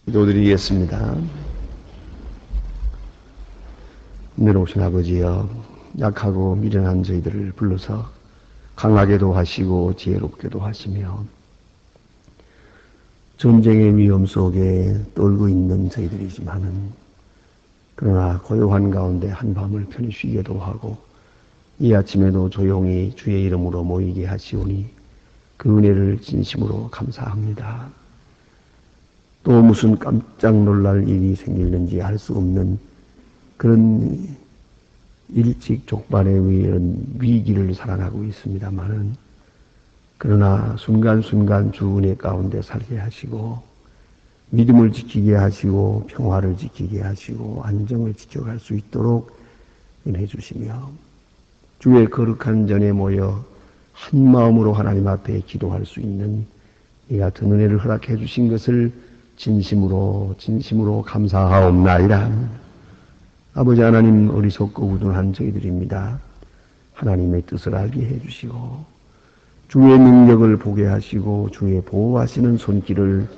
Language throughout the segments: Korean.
기도드리겠습니다. 내려오신 아버지여, 약하고 미련한 저희들을 불러서 강하게도 하시고 지혜롭게도 하시며 전쟁의 위험 속에 떨고 있는 저희들이지만은 그러나 고요한 가운데 한밤을 편히 쉬게도 하고 이 아침에도 조용히 주의 이름으로 모이게 하시오니 그 은혜를 진심으로 감사합니다. 또 무슨 깜짝 놀랄 일이 생기는지 알 수 없는 그런 일찍 족반의 이런 위기를 살아가고 있습니다만은 그러나 순간순간 주 은혜 가운데 살게 하시고 믿음을 지키게 하시고 평화를 지키게 하시고 안정을 지켜갈 수 있도록 은혜 주시며 주의 거룩한 전에 모여 한 마음으로 하나님 앞에 기도할 수 있는 이 같은 은혜를 허락해 주신 것을 진심으로 감사하옵나이다. 아버지 하나님, 어리석고 우둔한 저희들입니다. 하나님의 뜻을 알게 해주시고 주의 능력을 보게 하시고 주의 보호하시는 손길을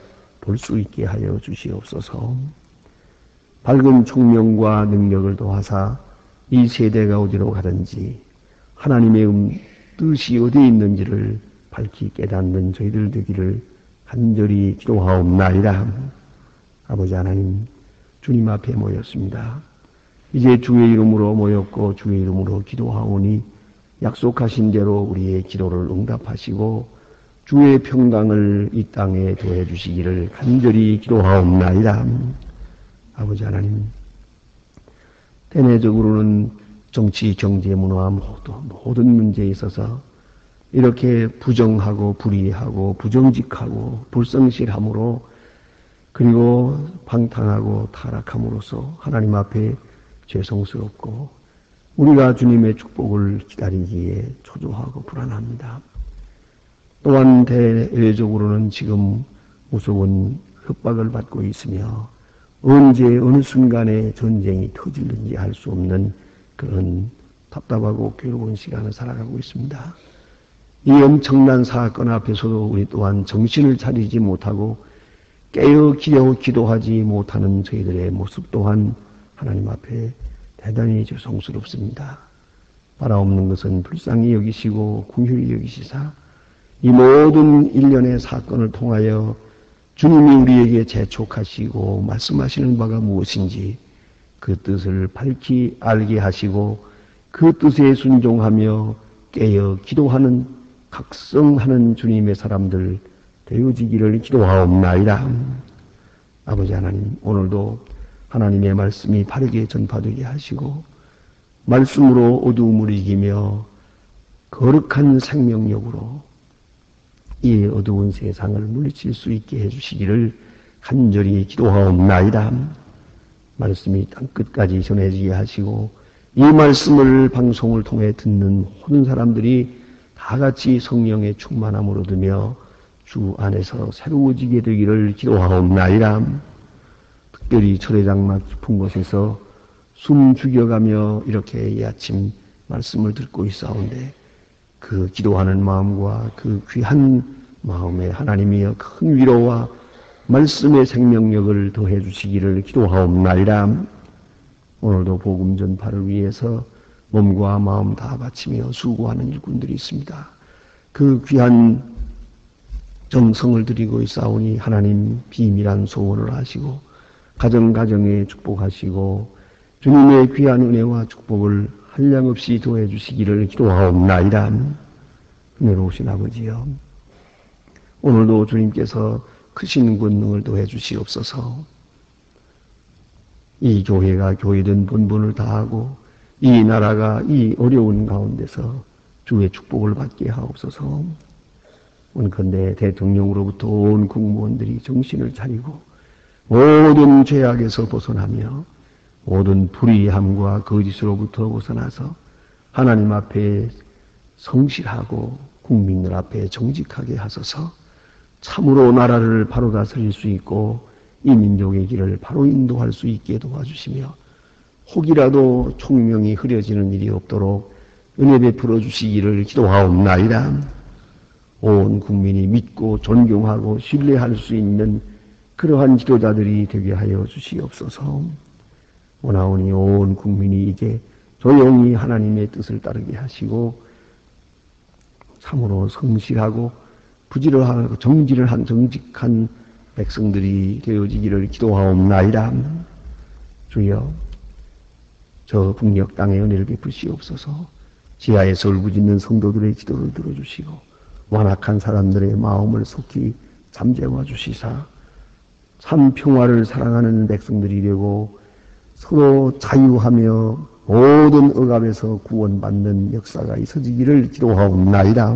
볼 수 있게 하여 주시옵소서. 밝은 총명과 능력을 더하사 이 세대가 어디로 가든지 하나님의 뜻이 어디에 있는지를 밝히 깨닫는 저희들 되기를 간절히 기도하옵나이다. 아버지 하나님, 주님 앞에 모였습니다. 이제 주의 이름으로 모였고 주의 이름으로 기도하오니 약속하신 대로 우리의 기도를 응답하시고 주의 평강을 이 땅에 더해 주시기를 간절히 기도하옵나이다. 아버지 하나님, 대내적으로는 정치, 경제, 문화 모든 문제에 있어서 이렇게 부정하고 불의하고 부정직하고 불성실함으로 그리고 방탕하고 타락함으로써 하나님 앞에 죄송스럽고 우리가 주님의 축복을 기다리기에 초조하고 불안합니다. 또한 대외적으로는 지금 무서운 협박을 받고 있으며 언제 어느 순간에 전쟁이 터질는지 알 수 없는 그런 답답하고 괴로운 시간을 살아가고 있습니다. 이 엄청난 사건 앞에서도 우리 또한 정신을 차리지 못하고 깨어 기도하지 못하는 저희들의 모습 또한 하나님 앞에 대단히 죄송스럽습니다. 바라옵는 것은 불쌍히 여기시고 긍휼히 여기시사 이 모든 일련의 사건을 통하여 주님이 우리에게 재촉하시고 말씀하시는 바가 무엇인지 그 뜻을 밝히 알게 하시고 그 뜻에 순종하며 깨어 기도하는 각성하는 주님의 사람들 되어지기를 기도하옵나이다. 아버지 하나님, 오늘도 하나님의 말씀이 바르게 전파되게 하시고 말씀으로 어두움을 이기며 거룩한 생명력으로 이 어두운 세상을 물리칠 수 있게 해주시기를 간절히 기도하옵나이다. 말씀이 땅끝까지 전해지게 하시고 이 말씀을 방송을 통해 듣는 모든 사람들이 다 같이 성령의 충만함을 얻으며 주 안에서 새로워지게 되기를 기도하옵나이다. 특별히 철회장막 깊은 곳에서 숨 죽여가며 이렇게 이 아침 말씀을 듣고 있사온데 그 기도하는 마음과 그 귀한 마음에 하나님이여 큰 위로와 말씀의 생명력을 더해 주시기를 기도하옵나이다. 오늘도 복음 전파를 위해서 몸과 마음 다 바치며 수고하는 일꾼들이 있습니다. 그 귀한 정성을 드리고 있사오니 하나님 비밀한 소원을 하시고 가정가정에 축복하시고 주님의 귀한 은혜와 축복을 한량없이 더해 주시기를 기도하옵나이다. 은혜로우신 아버지여, 오늘도 주님께서 크신 권능을 더해 주시옵소서. 이 교회가 교회된 본분을 다하고 이 나라가 이 어려운 가운데서 주의 축복을 받게 하옵소서. 원컨대 대통령으로부터 온 국무원들이 정신을 차리고 모든 죄악에서 벗어나며 모든 불의함과 거짓으로부터 벗어나서 하나님 앞에 성실하고 국민들 앞에 정직하게 하소서. 참으로 나라를 바로 다스릴 수 있고 이 민족의 길을 바로 인도할 수 있게 도와주시며 혹이라도 총명이 흐려지는 일이 없도록 은혜 베풀어 주시기를 기도하옵나이다. 온 국민이 믿고 존경하고 신뢰할 수 있는 그러한 지도자들이 되게 하여 주시옵소서. 오나오니 온 국민이 이제 조용히 하나님의 뜻을 따르게 하시고 참으로 성실하고 부지런하고 정직한 백성들이 되어지기를 기도하옵나이다. 주여, 저 북녘 땅에 은혜를 베푸시옵소서. 지하에서 울부짖는 성도들의 기도를 들어주시고 완악한 사람들의 마음을 속히 잠재워 주시사 참 평화를 사랑하는 백성들이 되고 서로 자유하며 모든 억압에서 구원받는 역사가 있어지기를 기도하옵나이다.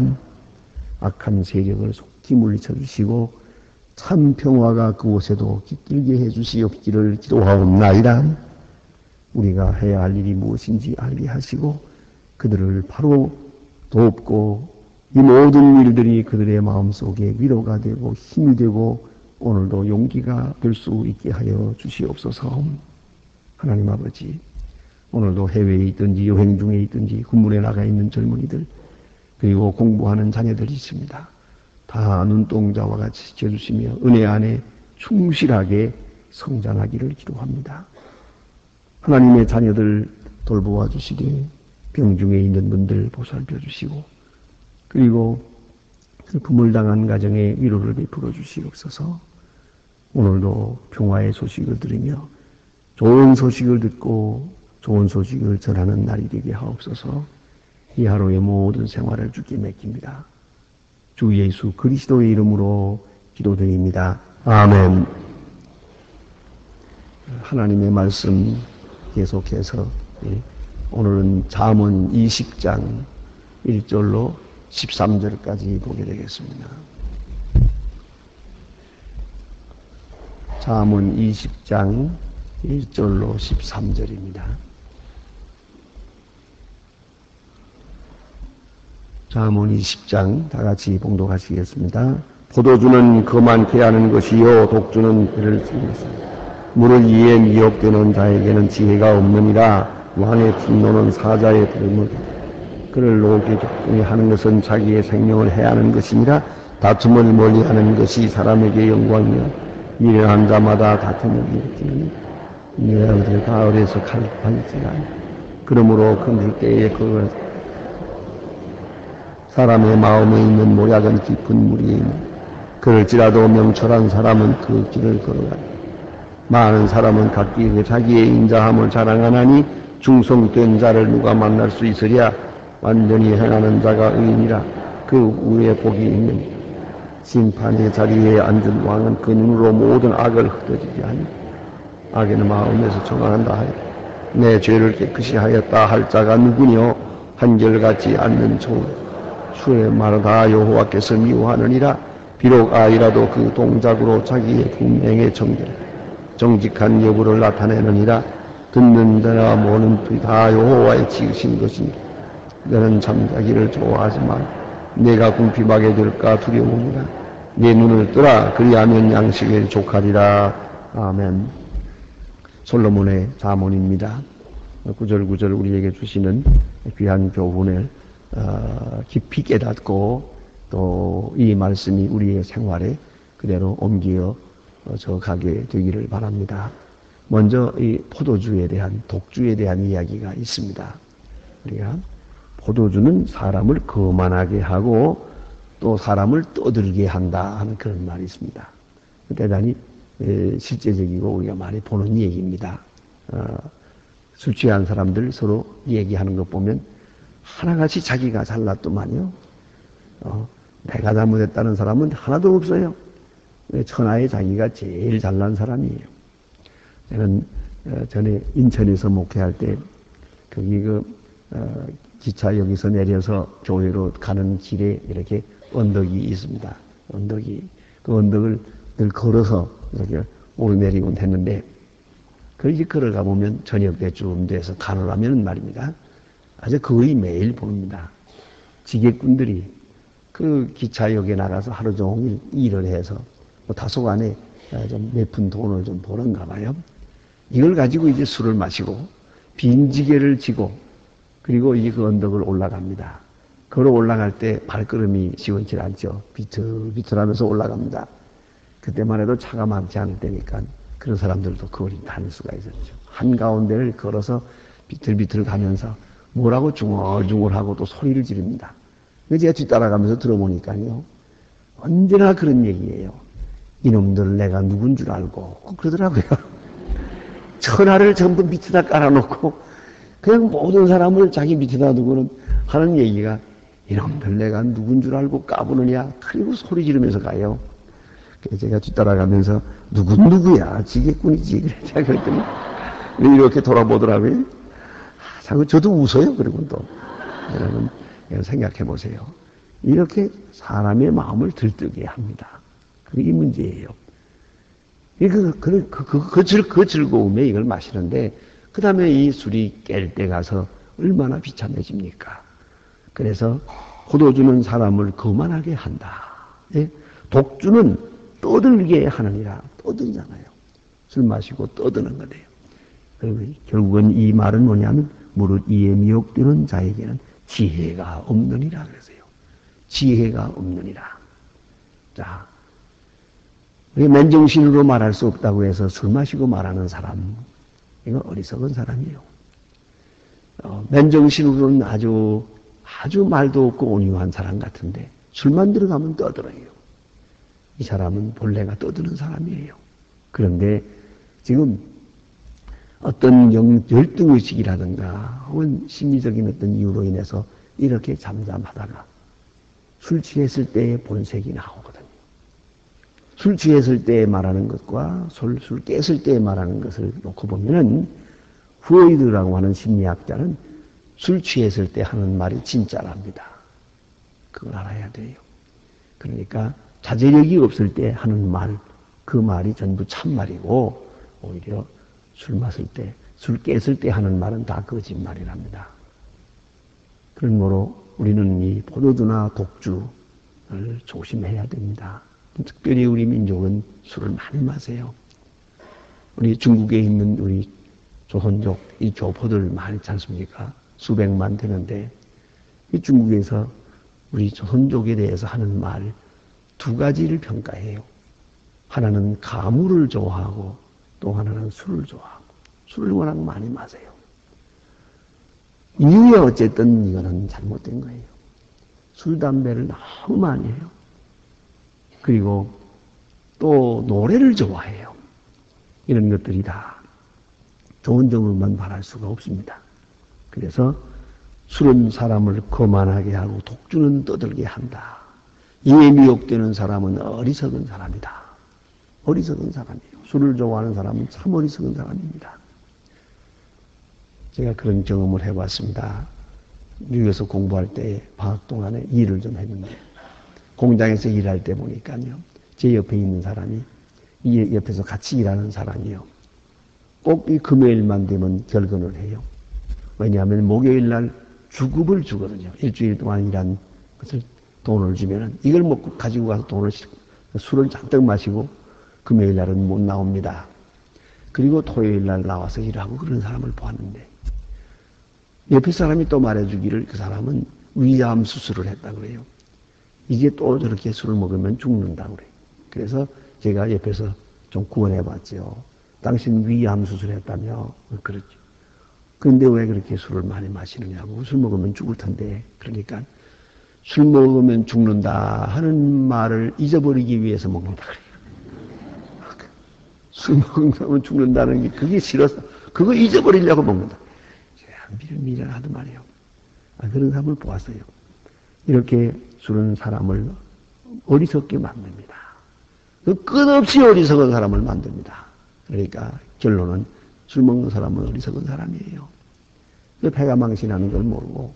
악한 세력을 속히 물리쳐 주시고 참 평화가 그곳에도 깃들게 해주시옵기를 기도하옵나이다. 우리가 해야 할 일이 무엇인지 알게 하시고 그들을 바로 돕고 이 모든 일들이 그들의 마음속에 위로가 되고 힘이 되고 오늘도 용기가 될 수 있게 하여 주시옵소서. 하나님 아버지, 오늘도 해외에 있든지 여행 중에 있든지 군문에 나가 있는 젊은이들 그리고 공부하는 자녀들이 있습니다. 다 눈동자와 같이 지켜주시며 은혜 안에 충실하게 성장하기를 기도합니다. 하나님의 자녀들 돌보아 주시되 병중에 있는 분들 보살펴 주시고 그리고 슬픔을 당한 가정에 위로를 베풀어 주시옵소서. 오늘도 평화의 소식을 들으며 좋은 소식을 듣고 좋은 소식을 전하는 날이 되게 하옵소서. 이 하루의 모든 생활을 주께 맡깁니다. 주 예수 그리스도의 이름으로 기도드립니다. 아멘. 하나님의 말씀 계속해서 오늘은 잠언 20장 1절로 13절까지 보게 되겠습니다. 잠언 20장 1절로 13절입니다. 잠언 20장 다 같이 봉독하시겠습니다. 포도주는 그만 개하는 것이요 독주는 배를 쓰겠습니다. 물을 이에 미혹되는 자에게는 지혜가 없느니라. 왕의 분노는 사자의 부름을 그를 노게 격분히 하는 것은 자기의 생명을 해하는 것이니라. 다툼을 멀리하는 것이 사람에게 영광이요 미련한 자마다 다툼을 일으키느니 이네아들 가을에서 칼판지라. 그러므로 금줄 때에 그걸 사람의 마음에 있는 모략은 깊은 물이니 그럴지라도 명철한 사람은 그 길을 걸어가니 많은 사람은 각기 자기의 인자함을 자랑하나니 중성된 자를 누가 만날 수 있으랴. 완전히 행하는 자가 의인이라. 그 위에 복이 있느니 심판의 자리에 앉은 왕은 그 눈으로 모든 악을 흩어지게 하니 악의 마음에서 정한다 하여 내 죄를 깨끗이 하였다 할 자가 누구뇨. 한결같지 않는 주의 말은 다 여호와께서 미워하느니라. 비록 아이라도 그 동작으로 자기의 분명의 정직한 여부를 나타내느니라. 듣는 자와 모는 피 다 여호와의 지으신 것이니 너는 잠자기를 좋아하지만 내가 궁핍하게 될까 두려우니라. 내 눈을 뜨라 그리하면 양식을 족하리라. 아멘. 솔로몬의 잠언입니다. 구절구절 우리에게 주시는 귀한 교훈을 깊이 깨닫고 또 이 말씀이 우리의 생활에 그대로 옮겨져 가게 되기를 바랍니다. 먼저 이 포도주에 대한 독주에 대한 이야기가 있습니다. 우리가 포도주는 사람을 거만하게 하고 또 사람을 떠들게 한다 하는 그런 말이 있습니다. 대단히 실제적이고 우리가 많이 보는 얘기입니다. 술 취한 사람들 서로 얘기하는 것 보면 하나같이 자기가 잘났더만요. 내가 잘못했다는 사람은 하나도 없어요. 천하에 자기가 제일 잘난 사람이에요. 저는 전에 인천에서 목회할 때 거기 기차역에서 내려서 교회로 가는 길에 이렇게 언덕이 있습니다. 그 언덕을 늘 걸어서 이렇게 오르내리곤 했는데 그렇게 걸어가 보면 저녁 때쯤 돼서 가느라면 말입니다. 아주 거의 매일 봅니다. 지객꾼들이 그 기차역에 나가서 하루 종일 일을 해서 다소간에 좀 몇 푼 돈을 좀 버는가 봐요. 이걸 가지고 이제 술을 마시고 빈지게를 지고 그리고 이 그 언덕을 올라갑니다. 걸어 올라갈 때 발걸음이 시원치 않죠. 비틀비틀하면서 올라갑니다. 그때만 해도 차가 많지 않을 때니까 그런 사람들도 거리 다닐 수가 있었죠. 한가운데를 걸어서 비틀비틀 가면서 뭐라고 중얼중얼하고 또 소리를 지릅니다. 제가 뒤따라가면서 들어보니까요. 언제나 그런 얘기예요. 이놈들 내가 누군 줄 알고 그러더라고요. 천하를 전부 밑에다 깔아놓고 그냥 모든 사람을 자기 밑에다 두고는 하는 얘기가 이놈들 내가 누군 줄 알고 까부느냐. 그리고 소리 지르면서 가요. 제가 뒤따라가면서 누구야 지게꾼이지. 그래 제가 그랬더니 이렇게 돌아보더라고요. 자꾸 저도 웃어요. 그리고 또 여러분 생각해 보세요. 이렇게 사람의 마음을 들뜨게 합니다. 그게 이 문제예요. 그 즐거움에 이걸 마시는데 그 다음에 이 술이 깰 때 가서 얼마나 비참해집니까? 그래서 포도주는 사람을 거만하게 한다. 예? 독주는 떠들게 하느니라. 떠들잖아요. 술 마시고 떠드는 거예요. 결국은 이 말은 뭐냐면 무릇 이에 미혹되는 자에게는 지혜가 없느니라 그랬어요. 지혜가 없느니라. 자, 맨정신으로 말할 수 없다고 해서 술 마시고 말하는 사람, 이거 어리석은 사람이에요. 맨정신으로는 아주 말도 없고 온유한 사람 같은데 술만 들어가면 떠들어요. 이 사람은 본래가 떠드는 사람이에요. 그런데 지금 어떤 열등의식이라든가 혹은 심리적인 어떤 이유로 인해서 이렇게 잠잠하다가 술 취했을 때의 본색이 나오거든요. 술 취했을 때 말하는 것과 술 깼을 때 말하는 것을 놓고 보면은 프로이드라고 하는 심리학자는 술 취했을 때 하는 말이 진짜랍니다. 그걸 알아야 돼요. 그러니까 자제력이 없을 때 하는 말, 그 말이 전부 참말이고 오히려 술 마실 때, 술 깼을 때 하는 말은 다 거짓말이랍니다. 그러므로 우리는 이 포도주나 독주를 조심해야 됩니다. 특별히 우리 민족은 술을 많이 마세요. 우리 중국에 있는 우리 조선족, 이 교포들 많지 않습니까? 수백만 되는데, 이 중국에서 우리 조선족에 대해서 하는 말 두 가지를 평가해요. 하나는 가물을 좋아하고 또 하나는 술을 좋아하고 술을 워낙 많이 마세요. 이유에 어쨌든 이거는 잘못된 거예요. 술, 담배를 너무 많이 해요. 그리고 또 노래를 좋아해요. 이런 것들이 다 좋은 점으로만 말할 수가 없습니다. 그래서 술은 사람을 거만하게 하고 독주는 떠들게 한다. 이에 미혹되는 사람은 어리석은 사람이다. 어리석은 사람이에요. 술을 좋아하는 사람은 참 어리석은 사람입니다. 제가 그런 경험을 해봤습니다. 미국에서 공부할 때 방학 동안에 일을 좀 했는데 공장에서 일할 때 보니까요. 제 옆에 있는 사람이 이 옆에서 같이 일하는 사람이요. 꼭 이 금요일만 되면 결근을 해요. 왜냐하면 목요일 날 주급을 주거든요. 일주일 동안 일한 것을 돈을 주면은 이걸 먹고 가지고 가서 술을 잔뜩 마시고 금요일 날은 못 나옵니다. 그리고 토요일 날 나와서 일하고 그런 사람을 보았는데 옆에 사람이 또 말해주기를 그 사람은 위암 수술을 했다고 그래요. 이게 또 저렇게 술을 먹으면 죽는다고 그래요. 그래서 제가 옆에서 좀 구원해봤죠. 당신 위암 수술했다며? 그렇죠. 그런데 왜 그렇게 술을 많이 마시느냐고. 술 먹으면 죽을 텐데. 그러니까 술 먹으면 죽는다 하는 말을 잊어버리기 위해서 먹는다 그래요. 술 먹으면 죽는다는 게 그게 싫어서 그거 잊어버리려고 먹는다. 미련하단 말이에요. 그런 사람을 보았어요. 이렇게 술은 사람을 어리석게 만듭니다. 끝없이 어리석은 사람을 만듭니다. 그러니까 결론은 술 먹는 사람은 어리석은 사람이에요. 배가 망신하는 걸 모르고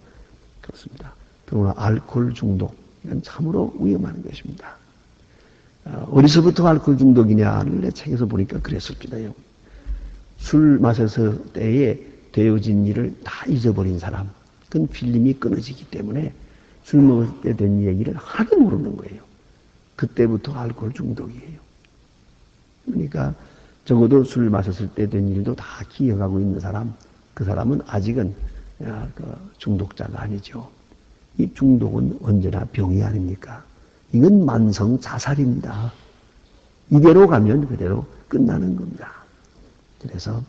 그렇습니다. 그러나 알코올 중독, 이건 참으로 위험한 것입니다. 어디서부터 알코올 중독이냐를 내 책에서 보니까 그랬을지도요. 술 마셨을 때에 되어진 일을 다 잊어버린 사람, 그건 필름이 끊어지기 때문에 술 먹을 때 된 얘기를 하나도 모르는 거예요. 그때부터 알코올 중독이에요. 그러니까 적어도 술 마셨을 때 된 일도 다 기억하고 있는 사람, 그 사람은 아직은 중독자가 아니죠. 이 중독은 언제나 병이 아닙니까? 이건 만성 자살입니다. 이대로 가면 그대로 끝나는 겁니다. 그래서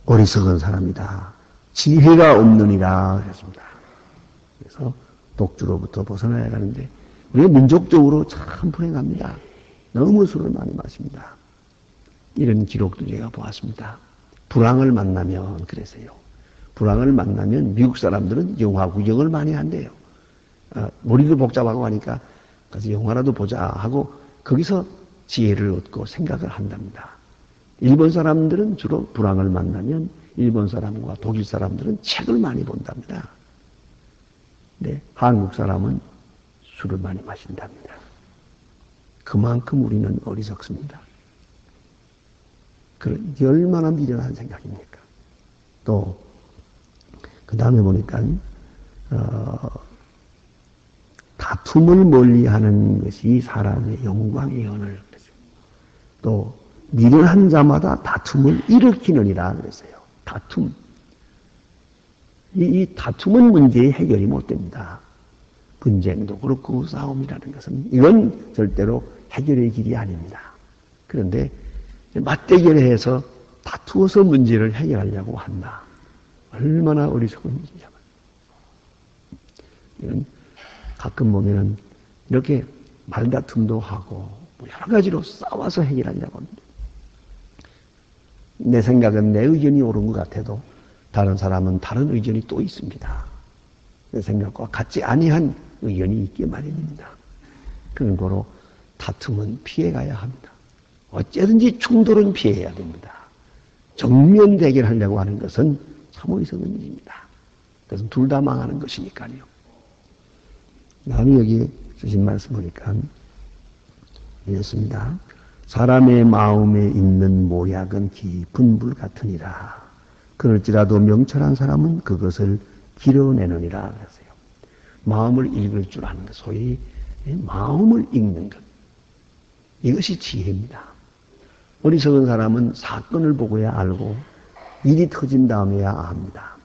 어리석은 사람이다. 지혜가 없느니라 그랬습니다. 그래서 독주로부터 벗어나야 하는데 우리가 민족적으로 참 불행합니다. 너무 술을 많이 마십니다. 이런 기록도 제가 보았습니다. 불황을 만나면 그래서요. 불황을 만나면 미국 사람들은 영화 구경을 많이 한대요. 머리도 복잡하고 하니까 가서 영화라도 보자 하고 거기서 지혜를 얻고 생각을 한답니다. 일본 사람들은 주로 불황을 만나면 일본 사람과 독일 사람들은 책을 많이 본답니다. 네, 한국 사람은 술을 많이 마신답니다. 그만큼 우리는 어리석습니다. 이게 얼마나 미련한 생각입니까? 또 그 다음에 보니까 다툼을 멀리하는 것이 사람의 영광이오늘 그랬어요. 또 미련한 자마다 다툼을 일으키느니라 그랬어요. 다툼. 이 다툼은 문제의 해결이 못 됩니다. 분쟁도 그렇고 싸움이라는 것은 이건 절대로 해결의 길이 아닙니다. 그런데 맞대결해서 다투어서 문제를 해결하려고 한다. 얼마나 어리석은 일이냐. 이건 가끔 보면은 이렇게 말다툼도 하고 여러 가지로 싸워서 해결하려고 합니다. 내 생각은 내 의견이 옳은 것 같아도 다른 사람은 다른 의견이 또 있습니다. 내 생각과 같지 아니한 의견이 있기 마련입니다. 그런 거로 다툼은 피해가야 합니다. 어쨌든지 충돌은 피해야 됩니다. 정면 대결하려고 하는 것은 참 어리석은 일입니다. 그것은 둘 다 망하는 것이니까요. 다음에 여기 주신 말씀 보니까 이렇습니다. 사람의 마음에 있는 모략은 깊은 물 같으니라. 그럴지라도 명철한 사람은 그것을 길어내느니라 그랬어요. 마음을 읽을 줄 아는 것, 소위 마음을 읽는 것. 이것이 지혜입니다. 어리석은 사람은 사건을 보고야 알고 일이 터진 다음에야 압니다.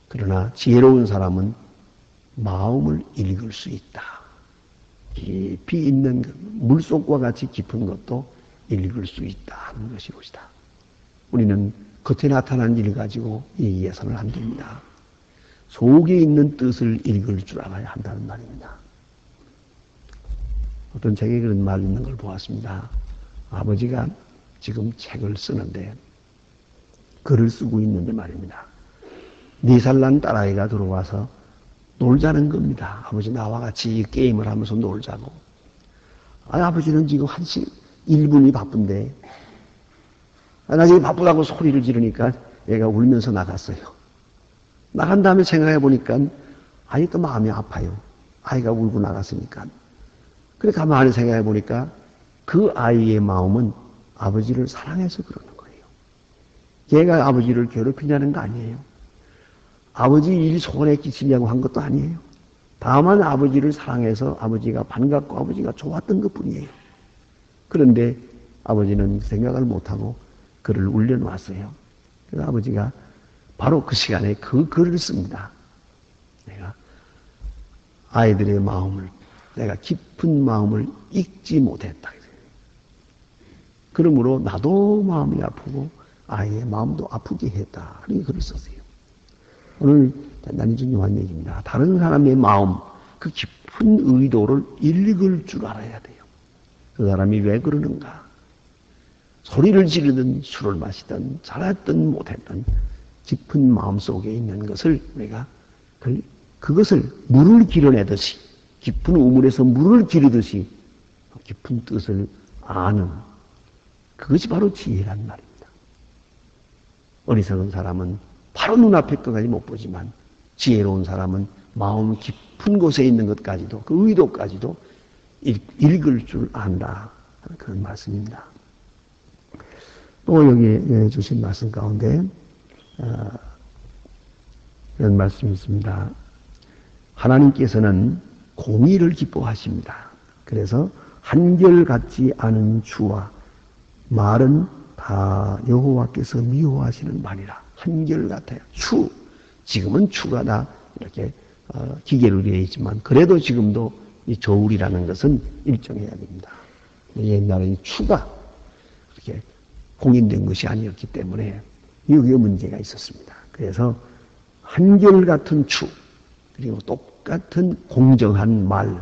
그러나 지혜로운 사람은 마음을 읽을 수 있다. 깊이 있는 것, 물속과 같이 깊은 것도 읽을 수 있다 하는 것이 것이다. 우리는 겉에 나타난 일을 가지고 얘기해서는 안 됩니다. 속에 있는 뜻을 읽을 줄 알아야 한다는 말입니다. 어떤 책에 그런 말 있는 걸 보았습니다. 아버지가 지금 책을 쓰는데 글을 쓰고 있는데 말입니다. 4살 난 딸아이가 들어와서 놀자는 겁니다. 아버지 나와 같이 게임을 하면서 놀자고. 아버지는 지금 1분이 바쁜데 나 지금 바쁘다고 소리를 지르니까 얘가 울면서 나갔어요. 나간 다음에 생각해 보니까 또 마음이 아파요. 아이가 울고 나갔으니까. 그래 가만히 생각해 보니까 그 아이의 마음은 아버지를 사랑해서 그러는 거예요. 걔가 아버지를 괴롭히냐는 거 아니에요. 아버지 일 손에 끼치려고 한 것도 아니에요. 다만 아버지를 사랑해서 아버지가 반갑고 아버지가 좋았던 것 뿐이에요. 그런데 아버지는 생각을 못하고 글을 울려놓았어요. 그래서 아버지가 바로 그 시간에 그 글을 씁니다. 내가 아이들의 마음을, 내가 깊은 마음을 읽지 못했다. 그러므로 나도 마음이 아프고 아이의 마음도 아프게 했다. 그렇게 글을 썼어요. 오늘 대단히 중요한 얘기입니다. 다른 사람의 마음, 그 깊은 의도를 읽을 줄 알아야 돼요. 그 사람이 왜 그러는가? 소리를 지르든 술을 마시든 잘했든 못했든 깊은 마음 속에 있는 것을 우리가 그것을 물을 길어내듯이 깊은 우물에서 물을 기르듯이 깊은 뜻을 아는 그것이 바로 지혜란 말입니다. 어리석은 사람은 바로 눈앞에 것까지 못 보지만 지혜로운 사람은 마음 깊은 곳에 있는 것까지도 그 의도까지도 읽을 줄 안다 하는 그런 말씀입니다. 또 여기 주신 말씀 가운데 이런 말씀이 있습니다. 하나님께서는 공의를 기뻐하십니다. 그래서 한결같지 않은 주와 말은 다 여호와께서 미워하시는 말이라. 한결같아요. 추. 지금은 추가 다 이렇게 기계로 되어 있지만 그래도 지금도 이 저울이라는 것은 일정해야 됩니다. 옛날에 추가 그렇게 공인된 것이 아니었기 때문에 여기에 문제가 있었습니다. 그래서 한결같은 추, 그리고 똑같은 공정한 말,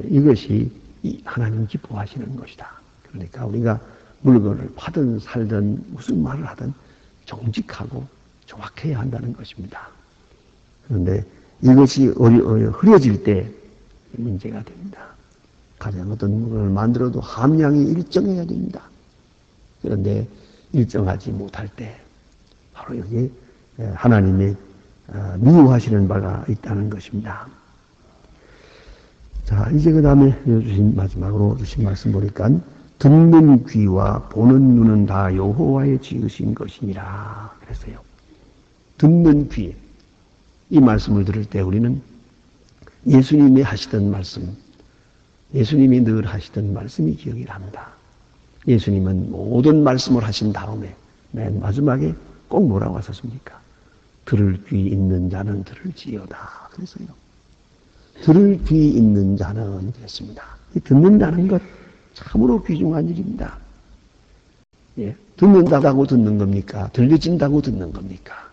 이것이 하나님 기뻐하시는 것이다. 그러니까 우리가 물건을 파든 살든 무슨 말을 하든 정직하고 정확해야 한다는 것입니다. 그런데 이것이 흐려질 때 문제가 됩니다. 가장 어떤 물건을 만들어도 함량이 일정해야 됩니다. 그런데 일정하지 못할 때 바로 여기 하나님의 미워하시는 바가 있다는 것입니다. 자, 이제 그 다음에 마지막으로 주신 말씀 보니까 듣는 귀와 보는 눈은 다 여호와의 지으신 것이니라 그랬어요. 듣는 귀, 이 말씀을 들을 때 우리는 예수님이 하시던 말씀, 예수님이 늘 하시던 말씀이 기억이 납니다. 예수님은 모든 말씀을 하신 다음에 맨 마지막에 꼭 뭐라고 하셨습니까? 들을 귀 있는 자는 들을지어다 그랬어요. 들을 귀 있는 자는 그랬습니다. 듣는다는 것 참으로 귀중한 일입니다. 예, 듣는다고 듣는 겁니까? 들려진다고 듣는 겁니까?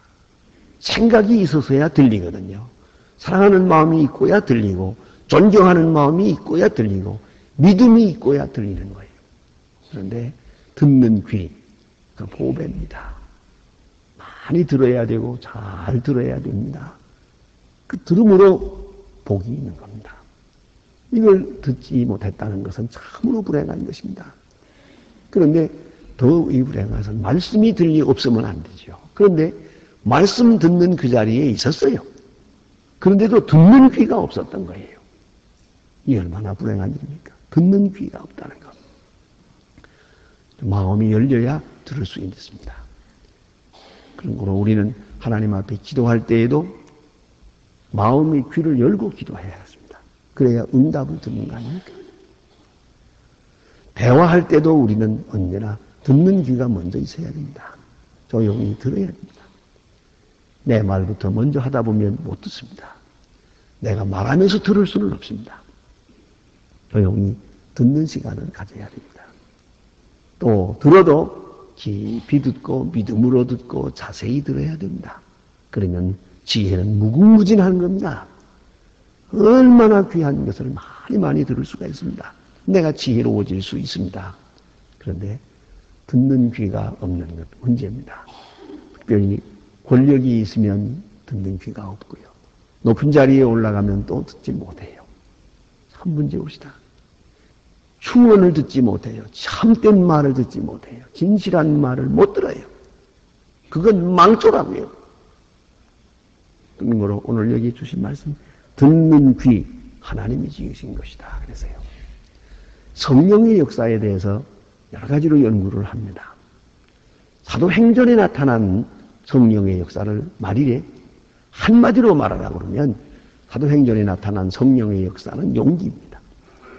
생각이 있어서야 들리거든요. 사랑하는 마음이 있고야 들리고, 존경하는 마음이 있고야 들리고, 믿음이 있고야 들리는 거예요. 그런데 듣는 귀, 그 보배입니다. 많이 들어야 되고 잘 들어야 됩니다. 그 들음으로 복이 있는 겁니다. 이걸 듣지 못했다는 것은 참으로 불행한 것입니다. 그런데 더 이 불행한 것은 말씀이 들리 없으면 안 되죠. 그런데 말씀 듣는 그 자리에 있었어요. 그런데도 듣는 귀가 없었던 거예요. 이 얼마나 불행한 일입니까? 듣는 귀가 없다는 것. 마음이 열려야 들을 수 있습니다. 그러므로 우리는 하나님 앞에 기도할 때에도 마음의 귀를 열고 기도해야 합니다. 그래야 응답을 듣는 거 아닙니까? 대화할 때도 우리는 언제나 듣는 귀가 먼저 있어야 됩니다. 조용히 들어야 됩니다. 내 말부터 먼저 하다 보면 못 듣습니다. 내가 말하면서 들을 수는 없습니다. 조용히 듣는 시간을 가져야 됩니다. 또 들어도 깊이 듣고 믿음으로 듣고 자세히 들어야 됩니다. 그러면 지혜는 무궁무진한 겁니다. 얼마나 귀한 것을 많이 들을 수가 있습니다. 내가 지혜로워질 수 있습니다. 그런데 듣는 귀가 없는 것 문제입니다. 특별히 권력이 있으면 듣는 귀가 없고요. 높은 자리에 올라가면 또 듣지 못해요. 참 문제옵시다. 충언을 듣지 못해요. 참된 말을 듣지 못해요. 진실한 말을 못 들어요. 그건 망조라고요. 그러므로 오늘 여기 주신 말씀, 듣는 귀 하나님이 지으신 것이다. 그래서요. 성령의 역사에 대해서 여러 가지로 연구를 합니다. 사도행전에 나타난 성령의 역사를 말이래 한마디로 말하라고 그러면 사도행전에 나타난 성령의 역사는 용기입니다.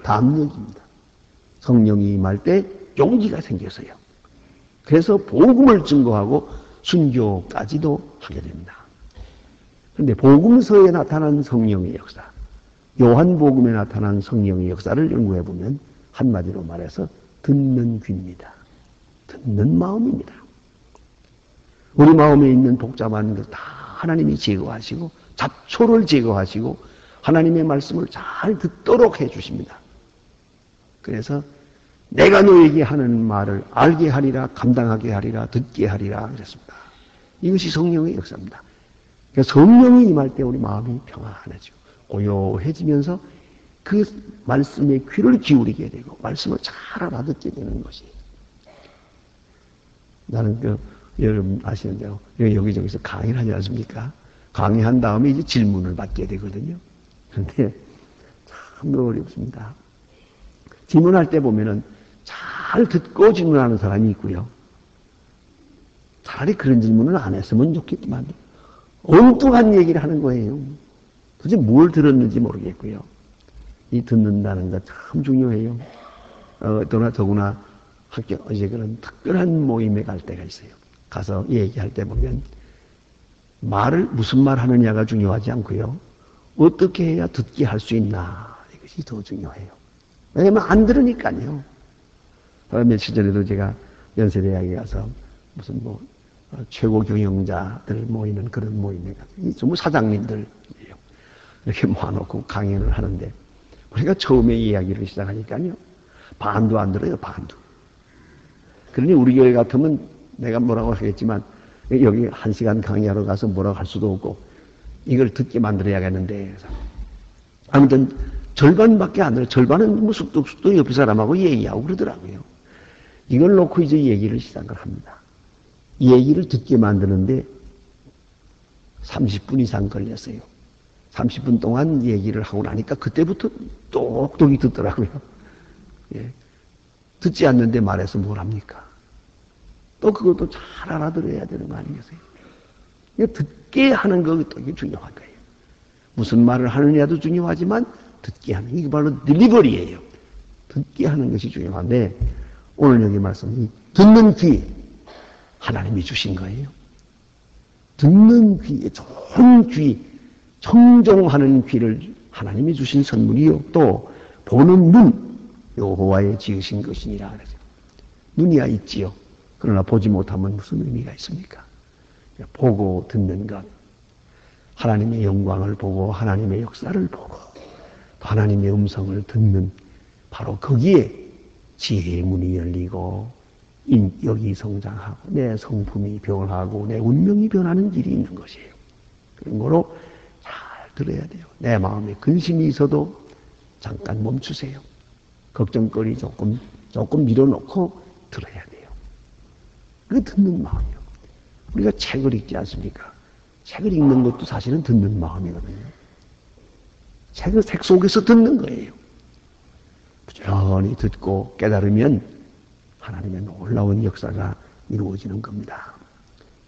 담력입니다. 성령이 임할 때 용기가 생겼어요. 그래서 복음을 증거하고 순교까지도 하게 됩니다. 그런데 복음서에 나타난 성령의 역사, 요한복음에 나타난 성령의 역사를 연구해 보면 한마디로 말해서 듣는 귀입니다. 듣는 마음입니다. 우리 마음에 있는 복잡한 것 다 하나님이 제거하시고 잡초를 제거하시고 하나님의 말씀을 잘 듣도록 해주십니다. 그래서 내가 너에게 하는 말을 알게 하리라, 감당하게 하리라, 듣게 하리라 그랬습니다. 이것이 성령의 역사입니다. 그러니까 성령이 임할 때 우리 마음이 평안해지고 고요해지면서 그 말씀에 귀를 기울이게 되고 말씀을 잘 알아듣게 되는 것이에요. 나는 여러분 아시는 대로 여기저기서 강의를 하지 않습니까? 강의한 다음에 이제 질문을 받게 되거든요. 그런데 참 어렵습니다. 질문할 때 보면은 잘 듣고 질문하는 사람이 있고요. 차라리 그런 질문을 안 했으면 좋겠지만 엉뚱한 얘기를 하는 거예요. 도대체 뭘 들었는지 모르겠고요. 이 듣는다는 거 참 중요해요. 더구나 이제 그런 특별한 모임에 갈 때가 있어요. 가서 얘기할 때 보면 무슨 말 하느냐가 중요하지 않고요. 어떻게 해야 듣게 할 수 있나 이것이 더 중요해요. 왜냐면 안 들으니까요. 며칠 전에도 제가 연세대학에 가서 무슨 최고 경영자들 모이는 그런 모임에 가서 전부 사장님들이에요. 이렇게 모아놓고 강연을 하는데 우리가 처음에 이야기를 시작하니까요. 반도 안 들어요, 반도. 그러니 우리 교회 같으면 내가 뭐라고 하겠지만 여기 1시간 강의하러 가서 뭐라고 할 수도 없고 이걸 듣게 만들어야겠는데 아무튼 절반밖에 안 들어요. 절반은 쑥덕쑥덕 옆에 사람하고 얘기하고 그러더라고요. 이걸 놓고 이제 얘기를 시작을 합니다. 얘기를 듣게 만드는데 30분 이상 걸렸어요. 30분 동안 얘기를 하고 나니까 그때부터 똑똑히 듣더라고요. 예. 듣지 않는데 말해서 뭘 합니까? 또 그것도 잘 알아들어야 되는 거 아니겠어요? 듣게 하는 것도 중요한 거예요. 무슨 말을 하느냐도 중요하지만 듣게 하는 이게 바로 딜리버리예요. 듣게 하는 것이 중요한데 오늘 여기 말씀이 듣는 귀 하나님이 주신 거예요. 듣는 귀, 좋은 귀, 청종하는 귀를 하나님이 주신 선물이요. 또 보는 눈, 여호와의 지으신 것이니라 그러죠. 눈이야 있지요. 그러나 보지 못하면 무슨 의미가 있습니까? 보고 듣는 것, 하나님의 영광을 보고 하나님의 역사를 보고 또 하나님의 음성을 듣는 바로 거기에 지혜의 문이 열리고 인격이 성장하고 내 성품이 변하고 내 운명이 변하는 길이 있는 것이에요. 그런 거로 잘 들어야 돼요. 내 마음에 근심이 있어도 잠깐 멈추세요. 걱정거리 조금 밀어놓고 들어야 돼요. 그 듣는 마음이요. 우리가 책을 읽지 않습니까? 책을 읽는 것도 사실은 듣는 마음이거든요. 책을 책 속에서 듣는 거예요. 부지런히 듣고 깨달으면 하나님의 놀라운 역사가 이루어지는 겁니다.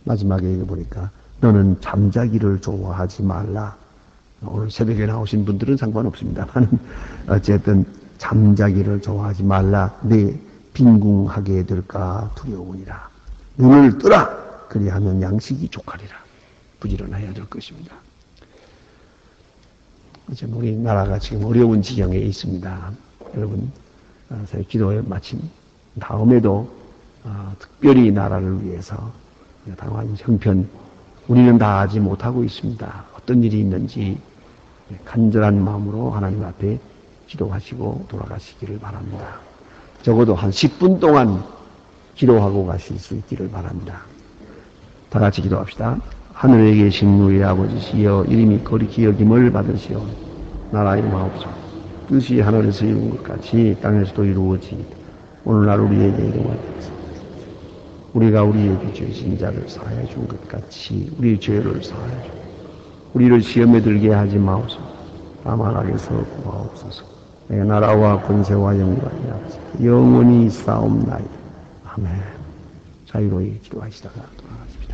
마지막에 이거 보니까 너는 잠자기를 좋아하지 말라. 오늘 새벽에 나오신 분들은 상관없습니다만 어쨌든 잠자기를 좋아하지 말라. 내 빈궁하게 될까 두려우니라. 눈을 뜨라. 그리하면 양식이 족하리라. 부지런해야 될 것입니다. 지금 우리나라가 지금 어려운 지경에 있습니다. 여러분, 기도에 마침 다음에도 특별히 나라를 위해서 당한 형편 우리는 다 하지 못하고 있습니다. 어떤 일이 있는지 간절한 마음으로 하나님 앞에 기도하시고 돌아가시기를 바랍니다. 적어도 한 10분 동안 기도하고 가실 수 있기를 바랍니다. 다 같이 기도합시다. 하늘에 계신 우리 아버지시여 이름이 거룩히 여김을 받으시오. 나라의 마옵소서. 뜻이 하늘에서 이룬 것 같이 땅에서도 이루어지이다. 오늘날 우리에게 이루어지소서. 우리가 우리에게 죄진 자를 사하여 준 것 같이 우리 죄를 사하여 주. 우리를 시험에 들게 하지 마옵소서. 다만 악에서 구하옵소서. 내 나라와 권세와 영광이 영원히 싸움나이다. 아멘. 자유로이 기도하시다가 돌아가십시오.